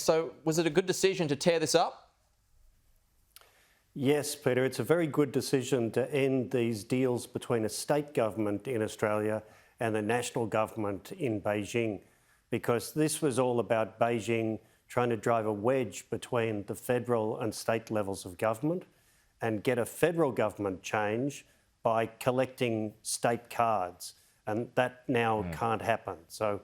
So was it a good decision to tear this up? Yes, Peter, it's a very good decision to end these deals between a state government in Australia and the national government in Beijing, because this was all about Beijing trying to drive a wedge between the federal and state levels of government and get a federal government change by collecting state cards. And that now can't happen. So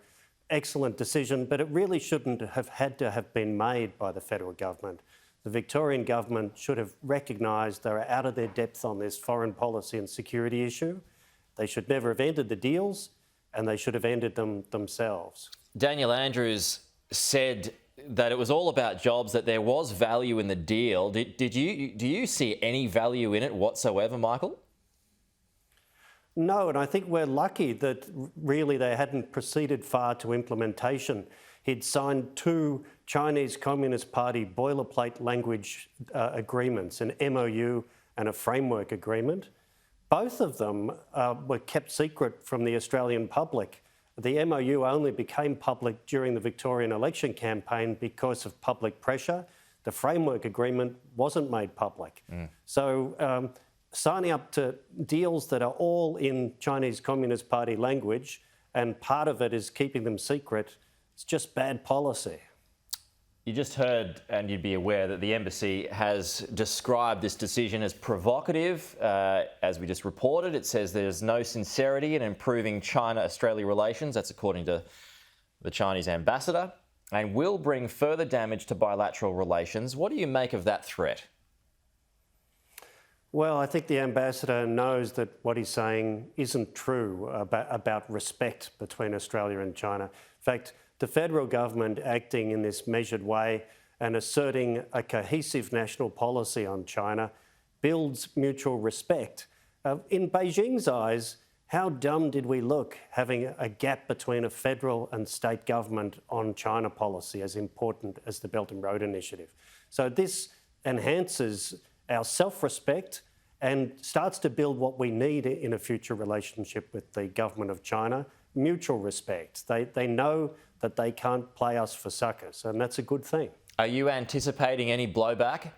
excellent decision, but it really shouldn't have had to have been made by the federal government. The Victorian government should have recognised they were out of their depth on this foreign policy and security issue. They should never have ended the deals, and they should have ended them themselves. Daniel Andrews said that it was all about jobs, that there was value in the deal. Do you see any value in it whatsoever, Michael? No, and I think we're lucky that really they hadn't proceeded far to implementation. He'd signed 2 Chinese Communist Party boilerplate language agreements, an MOU and a framework agreement. Both of them were kept secret from the Australian public. The MOU only became public during the Victorian election campaign because of public pressure. The framework agreement wasn't made public. So signing up to deals that are all in Chinese Communist Party language and part of it is keeping them secret, it's just bad policy. You just heard, and you'd be aware, that the embassy has described this decision as provocative. As we just reported, it says there's no sincerity in improving China-Australia relations. That's according to the Chinese ambassador, and will bring further damage to bilateral relations. What do you make of that threat? Well, I think the ambassador knows that what he's saying isn't true about respect between Australia and China. In fact, the federal government acting in this measured way and asserting a cohesive national policy on China builds mutual respect. In Beijing's eyes, how dumb did we look having a gap between a federal and state government on China policy as important as the Belt and Road Initiative? So this enhances our self-respect and starts to build what we need in a future relationship with the government of China, mutual respect. They know that they can't play us for suckers, and that's a good thing. Are you anticipating any blowback?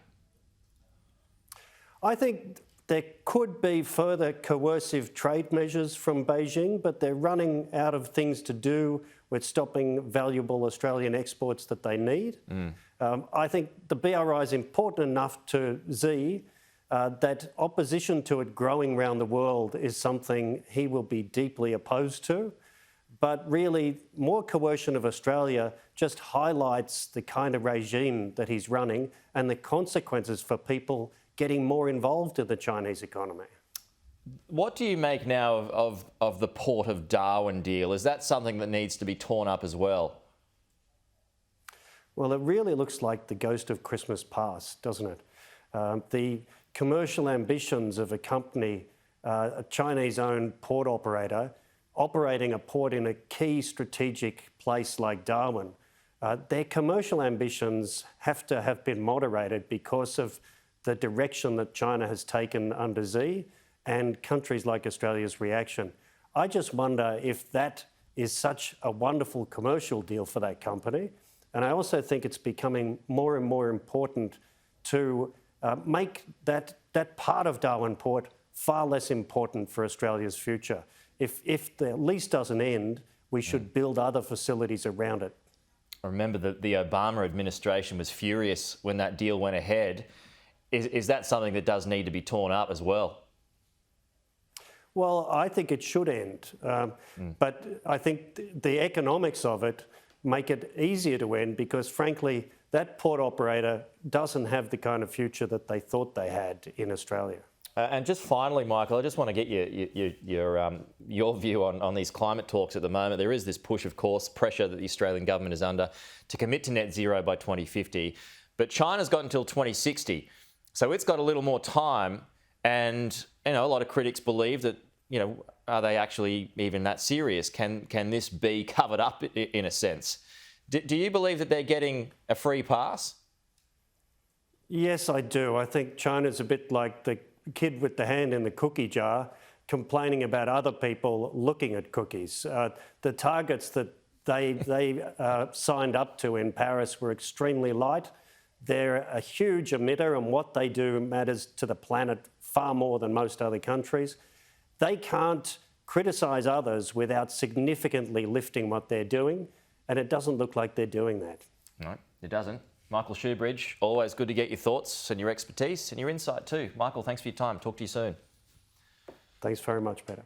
I think there could be further coercive trade measures from Beijing, but they're running out of things to do with stopping valuable Australian exports that they need. I think the BRI is important enough to Xi that opposition to it growing around the world is something he will be deeply opposed to. But really, more coercion of Australia just highlights the kind of regime that he's running and the consequences for people getting more involved in the Chinese economy. What do you make now of the Port of Darwin deal? Is that something that needs to be torn up as well? Well, it really looks like the ghost of Christmas past, doesn't it? The commercial ambitions of a company, a Chinese-owned port operator, operating a port in a key strategic place like Darwin, their commercial ambitions have to have been moderated because of the direction that China has taken under Xi and countries like Australia's reaction. I just wonder if that is such a wonderful commercial deal for that company. And I also think it's becoming more and more important to make that part of Darwin Port far less important for Australia's future. If the lease doesn't end, we should build other facilities around it. I remember that the Obama administration was furious when that deal went ahead. Is that something that does need to be torn up as well? Well, I think it should end. But I think the economics of it make it easier to end because, frankly, that port operator doesn't have the kind of future that they thought they had in Australia. And just finally, Michael, I just want to get your view on these climate talks at the moment. There is this push, of course, pressure that the Australian government is under to commit to net zero by 2050. But China's got until 2060. So it's got a little more time. And, you know, a lot of critics believe that, you know, are they actually even that serious? Can this be covered up in a sense? Do you believe that they're getting a free pass? Yes, I do. I think China's a bit like the kid with the hand in the cookie jar complaining about other people looking at cookies. The targets that they signed up to in Paris were extremely light. They're a huge emitter, and what they do matters to the planet far more than most other countries. They can't criticise others without significantly lifting what they're doing, and it doesn't look like they're doing that. No, it doesn't. Michael Shoebridge, always good to get your thoughts and your expertise and your insight too. Michael, thanks for your time. Talk to you soon. Thanks very much, Peter.